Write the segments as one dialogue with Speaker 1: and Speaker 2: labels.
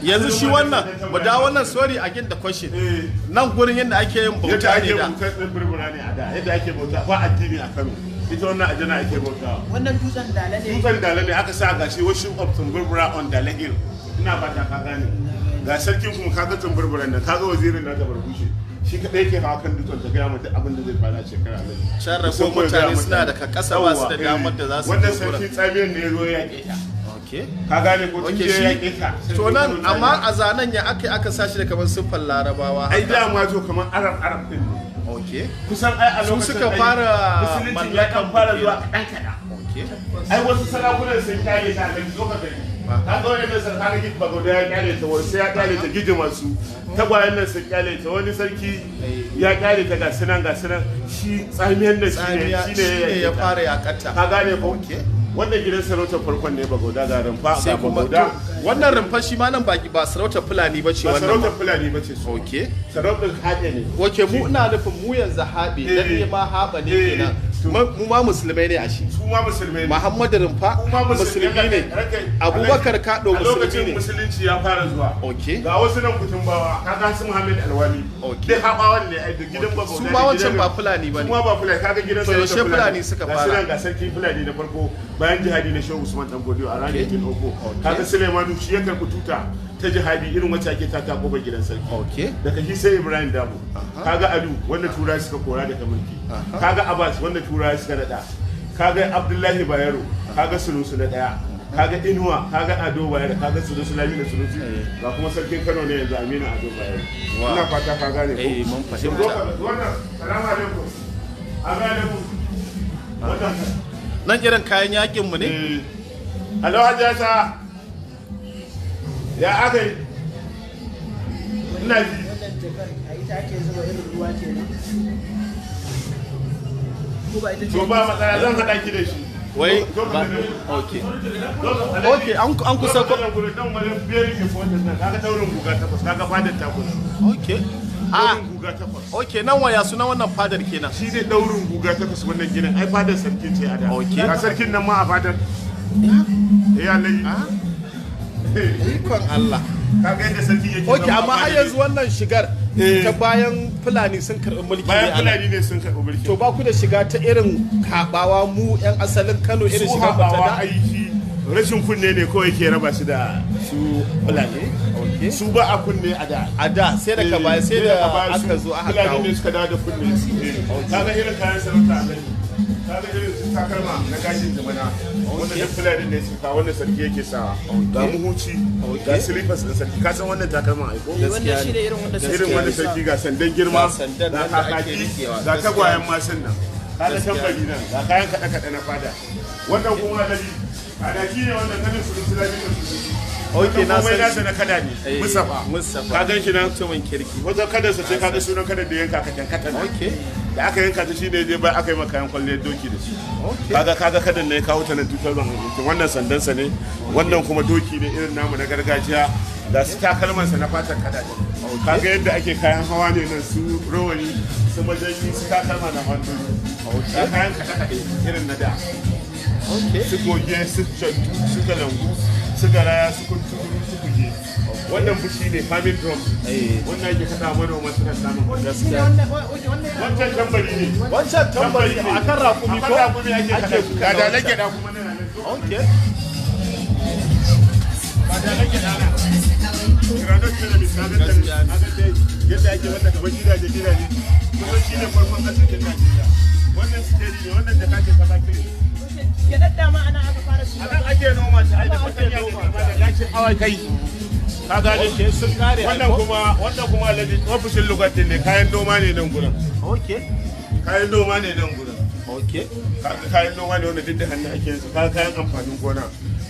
Speaker 1: yanzu shi wannan mu da wannan sorry again the question nan gurin yadda ake yin bauta ne da
Speaker 2: burbura ne a da yadda ake bauta ba addini a Kano ita wannan ajana ake bauta
Speaker 3: wannan dutsen dala ne
Speaker 2: dutsen dala ne aka sa gashi worship of burbura on Dala Hill ina ba ta ka gane ga sarkin kuma kaga tumburburan nan kaga wazirin da barbushi shi kadai yake hawa kan dutsen ta gaya mata abin da zai fara shekara nan
Speaker 1: sharrafo mutane suna da kasa ba su da damar da za su
Speaker 2: wannan sarki tsamiyan ne zo ya keta ka gane ko tun je ya keta
Speaker 1: to nan amma a zanen ya aka sashi da kamar siffar larabawa
Speaker 2: ai da ma to kamar arab din ne kusan ai a lokacin
Speaker 1: suka fara
Speaker 2: musulunci ya kan fara zuwa kadan ai wasu sarakunan sun kare ta da zo ka gani ka ga wannan sarki gidi bago da ya kare ta wani sai ya kare ta gidi masu tagwayen nan sun kare ta wani sarki ya kare ta ga sunan shi tsamiyan da shine
Speaker 1: ya fara yakata
Speaker 2: ka gane ko wannan gidan sarautar farkon ne bagoda ga rumfa ga bagoda
Speaker 1: wannan rumfa shi ma nan ba sarautar fulani bace wannan
Speaker 2: sarautar fulani bace sarautar haɗe ne
Speaker 1: mu ina nufin mu yanzu haɓe dan ne ma haɓa ne kenan mu ma musulmai ne a shi
Speaker 2: su ma musulmai ne
Speaker 1: Muhammadu rumfa musulmi ne Abubakar Kado musulmi ne
Speaker 2: musulunci ya fara zuwa ga wasu nan kutumbawa kaga su Muhammad Alwali dai haɓawan ne ai gidan bagoda
Speaker 1: su ma wancan ba fulani bane
Speaker 2: su ma ba fulani kaga gidan
Speaker 1: sarautar fulani suka fara
Speaker 2: ga sarki fulani na farko bayan jihadi na Shehu Usman dan Godiyo a ranar 1804 kaga Suleimanu shi ya karɓi tuta ta jihadi irin wacce ake ta kofar gidan sarki daga shi sai Ibrahim Dabo kaga Alu wanda Turawa suka kora daga mulki kaga Abbas wanda Turawa suka nada kaga Abdullahi Bayero kaga Sunusu na daya kaga Inuwa kaga Ado Bayero kaga Sunusu Lamina Sunusi ga kuma sarkin Kano ne yanzu Aminu Ado Bayero ina fata ka gane ko
Speaker 1: mun fahimta
Speaker 2: wannan salamu alaikum wannan
Speaker 1: nan irin kayan yakin mu ne
Speaker 2: alo hajjata ya aka yi ina ji
Speaker 3: wannan jakar a ita ake zuba irin ruwa kenan ko ba ita ce
Speaker 2: to ba matsala zan haɗa ki da shi
Speaker 1: wai okay an kusa ko
Speaker 2: dan wani biyar ke fotin nan kaga daurin guga takwas kaga fadar takwas guga takwas
Speaker 1: nan waya suna wannan fadar kenan
Speaker 2: shi ne daurin guga takwas wannan gidan ai fadar sarki ce a da ga sarkin nan ma a fadar ya lai
Speaker 1: ikon Allah
Speaker 2: kaga yadda sarki yake
Speaker 1: amma har yanzu wannan shigar ta bayan fulani sun karɓi mulki
Speaker 2: bayan fulani ne sun karɓi mulki
Speaker 1: to ba ku da shiga ta irin kabawa mu yan asalin Kano irin shiga
Speaker 2: ta da aiki rashin kunne ne kawai ke raba su da su fulani su ba a kunne a da
Speaker 1: sai daga baya sai da aka zo aka kawo
Speaker 2: fulani ne suka dawo da kunne kaga irin kayan sarauta a gani kaga irin takalma na gashin zamana wanda duk fulani ne suka kawo wannan sarki yake sawa ga muhuci ga slippers din sarki ka san wannan takalma ai ko
Speaker 3: wannan shi ne irin
Speaker 2: wanda sarki ga sandan girma ga kakaki ga tagwayen masun nan kaga tambari nan ga kayan kada na fada wannan kuma adaki ne wannan kanin su fulani ne su na san na kada ne Mustafa ka gan shi nan
Speaker 1: mutumin kirki
Speaker 2: wajen kada sa sai kaga sunan kada da yanka katan da aka yanka ta shi ne je bai aka yi maka yan kwalle doki da shi kaga kadan ne ya kawo ta nan 2018 wannan sandan sa ne wannan kuma doki ne irin namu na gargajiya da su takalman sa na fatan kada ne kaga yadda ake kayan hawa ne nan su rawani su majanyi su takalma na hannu kayan kada irin na da su goge su cantu su galangu su garaya su kunturu su kuje wannan bushi ne family drum wannan yake kada manoma suna samun gaskiya wancan tambari ne
Speaker 1: akan rakumi ko
Speaker 2: ake kada ga da lake da kuma nan ba da lake da na kiradar da misalin da yadda ake mata gaban gidaje kuma shi ne farkon asibitin Najeriya wannan steri ne wannan da kake kaza kire
Speaker 3: ya dadda ma ana aka fara shi
Speaker 2: anan ake noma ta ai da fatanya da yakin awakai ka gane
Speaker 1: sun kare
Speaker 2: wannan kuma alhaji ofishin lugatin ne kayan noma ne nan gurin kayan noma ne nan gurin kayan noma ne wanda duk da hannu ake yanzu kayan amfanin gona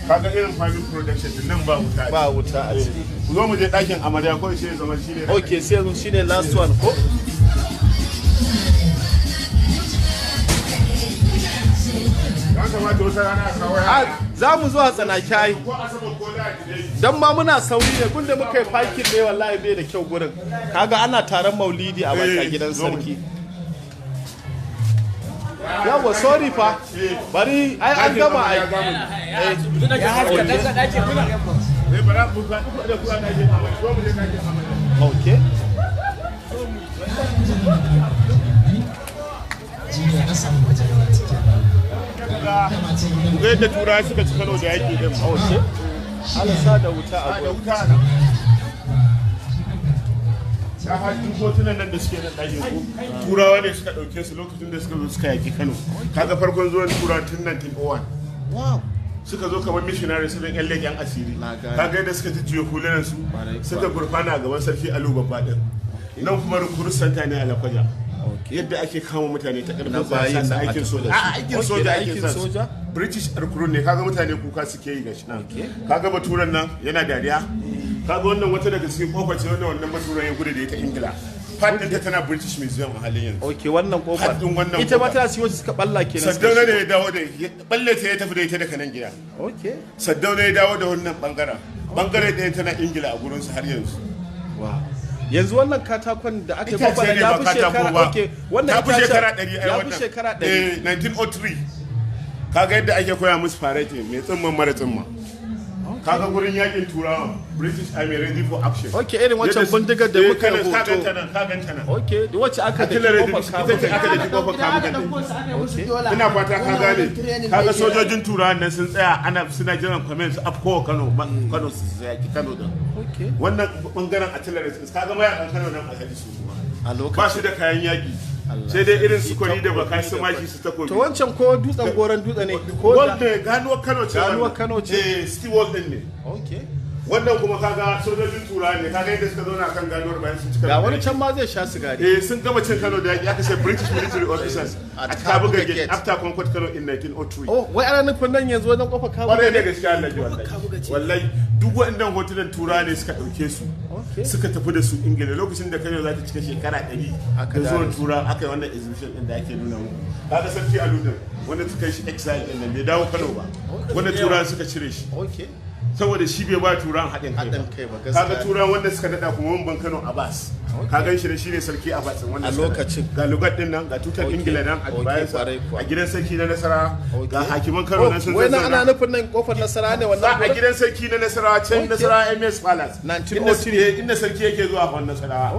Speaker 2: kaga irin farming production din nan ba wuta
Speaker 1: a ciki
Speaker 2: ku zo mu je ɗakin amarya ko shi zama shi ne
Speaker 1: sai yanzu shine last one ko za mu zuwa tsanaki ai don ma muna sauri ne gunda muka yi fakin ne wallahi bai da kyau gurin kaga ana taron maulidi a baka gidan sarki yawa sorry fa bari ai an gama ai
Speaker 3: ya haska daga ɗakin
Speaker 2: bara mu ba da kuwa da ke amarya ko mu je ka ke amarya
Speaker 1: okay
Speaker 2: ga yadda tura suka ci Kano da yaki din
Speaker 1: okay alasa da wuta a
Speaker 2: da wuta na ta hajji hotunan nan da suke nan ɗakin ku turawa ne suka ɗauke su lokacin da suka zo suka yaki Kano kaga farkon zuwan turawa tun 1901
Speaker 1: wow
Speaker 2: suka zo kamar missionary su don yan leƙen asiri kaga yadda suka jijjiyo hulunan su suka gurfana a gaban sarki Alu babba din nan kuma rukurus santa ne a Lakwaja yadda ake kama mutane ta karfin sa aikin soja aikin soja aikin soja British recruit ne kaga mutane kuka suke yi gashi nan kaga baturan nan yana dariya kaga wannan wata daga cikin kofar ce wannan baturan ya gudu da ita Ingila fat ɗinta tana British Museum a halin yanzu
Speaker 1: okay wannan kofar ita ma ta siyo suka balla kenan
Speaker 2: Saddauna ne ya dawo da balle ta ya tafi da ita daga nan gida
Speaker 1: okay
Speaker 2: Saddauna ya dawo da wannan bangare ɗaya tana Ingila a gurin su har yanzu
Speaker 1: wow yanzu wannan katakon da aka yi babbala ya fi shekara okay wannan
Speaker 2: ta fi shekara 100 ai
Speaker 1: wannan ya fi shekara 100
Speaker 2: 1903 kaga yadda ake koya musu fareti mai tsimman mara tsimma kaga gurin yakin turawa British Army ready for action
Speaker 1: okay irin wancan bindigar da muka yi hoto
Speaker 2: ka ganta nan
Speaker 1: okay da wacce aka da kofar kamu
Speaker 2: ina fata ka gane kaga sojojin turawa nan sun tsaya suna jiran comments afko Kano su yaki Kano da wannan bangaren artillery kaga mayakan Kano nan a hadi su
Speaker 1: a lokacin
Speaker 2: ba su da kayan yaki sai dai irin su kwari da baka su maki su ta kobi
Speaker 1: to wancan ko dutsen goran dutse ne ko
Speaker 2: wanda ganuwar Kano ce steel wall din ne
Speaker 1: okay
Speaker 2: wannan kuma kaga sojojin turawa ne kaga yadda suka zauna kan ganuwar bayan sun cika
Speaker 1: ga wani can ma zai sha sigari
Speaker 2: sun gama cin Kano da yaki aka sai British military officers at Kabuga Gate after conquered Kano in 1903
Speaker 1: wai ana nufin nan yanzu wajen kofar Kabuga
Speaker 2: bare ne gaskiya Allah wallahi duk waɗannan hotunan turawa ne suka dauke su suka tafi da su Ingila lokacin da Kano za ta cika shekara 100 da zuwan turawa aka yi wannan exhibition din da ake nuna mu kaga sarki Aludin wanda suka yi shi exile din nan bai dawo Kano ba wanda turawa suka cire shi saboda shi bai ba turan haɗin kai ba kaga turan wanda suka dada kuma mun ban Kano Abbas ka gan shi da shine sarki Abbas wanda
Speaker 1: a lokacin
Speaker 2: ga lugat din nan ga tutar Ingila nan a bayan sa a gidan sarki na Nasara ga hakiman Kano nan sun
Speaker 1: zauna ana nufin nan kofar Nasara ne wannan
Speaker 2: a gidan sarki na Nasara can Nasara MS Palace
Speaker 1: 1903
Speaker 2: inda sarki yake zuwa a Nasara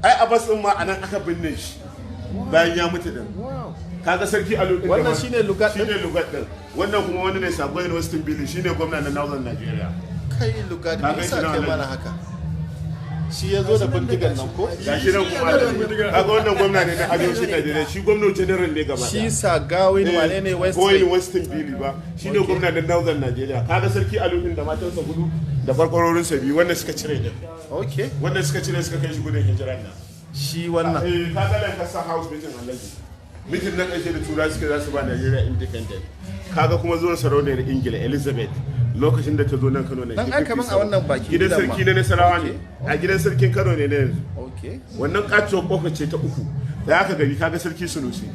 Speaker 2: ai Abbas din ma anan aka binne shi bayan ya mutu din kaga sarki Alu din
Speaker 1: wannan shine lugat
Speaker 2: din wannan kuma wani ne Sabo University Billy shine gwamna na Northern Nigeria
Speaker 1: kai lugat me yasa kai mana haka shi yazo da bindigan nan ko
Speaker 2: gashi nan kuma kaga wannan gwamna ne na Arewacin Nigeria shi gwamna general ne gaba
Speaker 1: shi Sagawin wane ne
Speaker 2: Western Billy ba shine gwamna na Northern Nigeria kaga sarki Alu din da matansa gudu da farkwarorin sa biyu wanda suka cire din wanda suka cire suka kai shi gudun hijira nan
Speaker 1: shi wannan
Speaker 2: kaga nan kasa house meeting Alhaji mitin na ƙarshe da tura suka za su ba Nigeria independent kaga kuma zuwan sarauniyar Ingila Elizabeth lokacin da ta zo nan Kano ne
Speaker 1: dan aka man a wannan baki
Speaker 2: gidan sarki na Nasarawa ne a gidan sarkin Kano ne na yanzu wannan katuwar kofar ce ta uku da aka gari kaga sarki Sunusi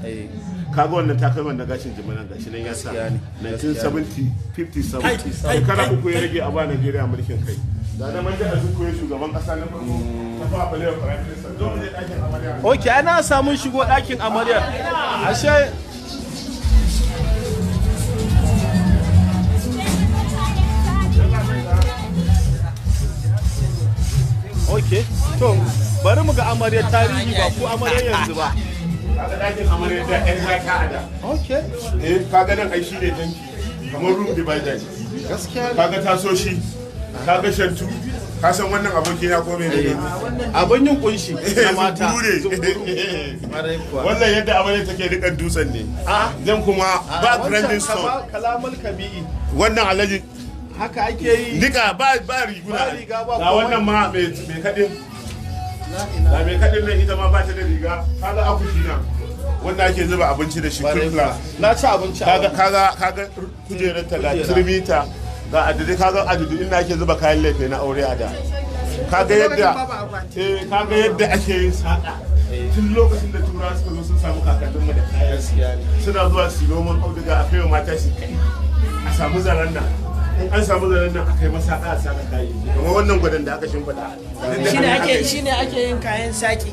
Speaker 2: kaga wannan takalman na gashin jimanan gashi nan ya sa 1970 57 shekara uku ya rage a ba Nigeria mulkin kai da na manja a zuko ya shugaban kasa na farko ta fa balewa prime minister don ne dakin amarya
Speaker 1: okay ana samun shigo dakin amarya ashe okay to bari mu ga amarya tarihi ba ko amarya yanzu ba
Speaker 2: kaga dakin amarya da ɗan haka ada
Speaker 1: okay
Speaker 2: kaga nan ai shine danki kamar room divider
Speaker 1: gaskiya
Speaker 2: kaga tasoshi kaga shantu ka san wannan aboki na ko menene
Speaker 1: abun yin kunshi na mata
Speaker 2: wannan yadda amarya take rikan dutsen ne zan kuma ba grinding stone
Speaker 1: kalamul kabi'i
Speaker 2: wannan alaji
Speaker 1: haka ake yi
Speaker 2: nika ba riguna ga wannan ma mai kadin da mai kadin nan ita ma ba ta da riga kaga akushi na wanda ake zuba abinci da shi kulkula
Speaker 1: na ci abinci
Speaker 2: kaga kujerar ta ga turmita ga adadi kaga adadi inda ake zuba kayan lefe na aure a da kaga yadda ake yin sada tun lokacin da turawa suka zo sun samu kakannin mu da kayan suna zuwa su noman auduga a kai wa mata shi kai a samu zaren nan in an samu zaren nan a kai masa a saka kayi kuma wannan gwadon da aka shimfiɗa
Speaker 3: shine ake yin kayan saki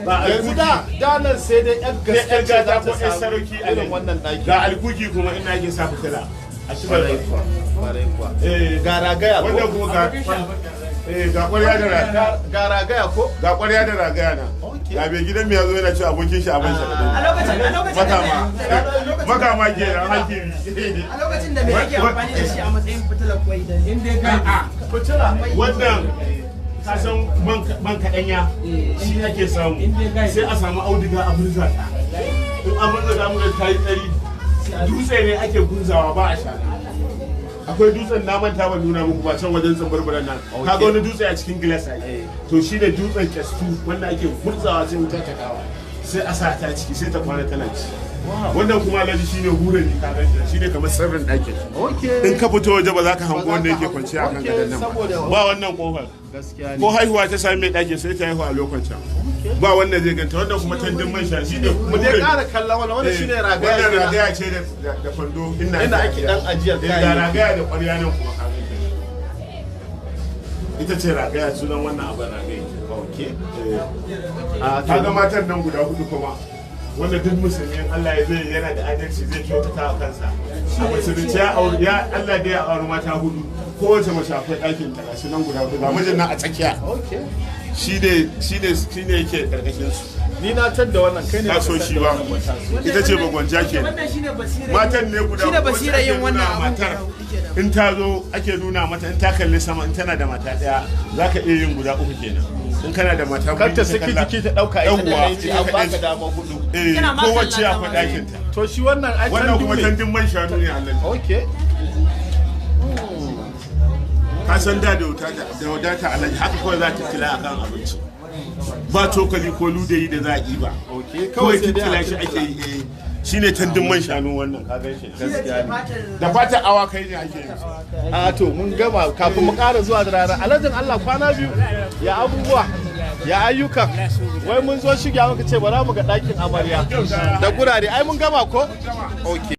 Speaker 2: ba
Speaker 1: yanzu da nan sai dai yan gaskiya
Speaker 2: gada ko yan sarauki a
Speaker 1: irin wannan daki
Speaker 2: ga alkuki kuma ina ake sa fitila a kibar
Speaker 1: ga ragaya
Speaker 2: wannan
Speaker 1: ko
Speaker 2: kuma ga ƙwarya da ragaya
Speaker 1: ga ragaya ko
Speaker 2: ga ƙwarya da ragaya na ga bai gidan mai yazo yana ci abokin shi abin shi
Speaker 3: a lokacin
Speaker 2: makama ke nan hakiri
Speaker 3: a lokacin da me yake amfani da shi a matsayin fitilar kwai inda ya
Speaker 1: fitila
Speaker 2: wannan kasan man kaɗanya shi ake samu sai a samu auduga a murza ta in a murza ta murza ta yi tsari dutse ne ake gunzawa ba a shana akwai dutsen na manta ban nuna muku ba can wajen tsambarbaran nan kaga wani dutse a cikin gilas to shi ne dutsen kyastu wanda ake gurzawa sai wuta ta kawa sai a sa ta ciki sai ta kwana tana ci wannan kuma alhaji shine hura ne kaga shine kamar sirrin ɗakin in ka fito waje ba za ka hango wanda yake kwanciya akan gadon nan ba wannan kofar ko haihuwa ta sami mai ɗakin sai ta haihu a lokacin ba wanda zai ganta wannan kuma tandin man sha shine
Speaker 1: mu dai ƙara kallon wannan shine ragaya
Speaker 2: wannan ragaya ce da kwando
Speaker 1: inda ake dan ajiyar
Speaker 2: kayan da ragaya da ƙwarya nan kuma kaga ita ce ragaya sunan wannan abin ragaya kaga matan nan guda hudu kuma wanda duk musulmin Allah ya zai yana da adalci zai kyautata a kansa a musulunci ya Allah da ya auri mata hudu kowace mace akwai ɗakin ta gashi nan guda hudu ga mijin nan a tsakiya shi ne yake karkashin su
Speaker 1: ni na tadda wannan kai ne
Speaker 2: ta so shi ba ita ce bagwanja ke matan ne guda
Speaker 3: shi da basira yin wannan
Speaker 2: matar in ta zo ake nuna mata in ta kalli sama in tana da mata daya zaka iya yin guda uku kenan in kana da mata
Speaker 1: kar ta saki jiki ta dauka ita da aiki an baka dama hudu
Speaker 2: kowace akwai ɗakin ta
Speaker 1: to shi wannan ai
Speaker 2: wannan kuma tandin man shanu ne Allah
Speaker 1: okay
Speaker 2: ka san da wadata alaji haka kawai za ta tila akan abinci ba cokali ko ludayi da za a yi ba kawai tila shi ake yi shine tandin man shanu wannan ka gan shi gaskiya ne da fatan awakai ne ake yi
Speaker 1: a to mun gama kafin mu ƙara zuwa da rana alhajin Allah kwana biyu ya abubuwa ya ayyuka wai mun zo shiga muka ce bara mu ga ɗakin amarya da gurare ai mun gama ko okay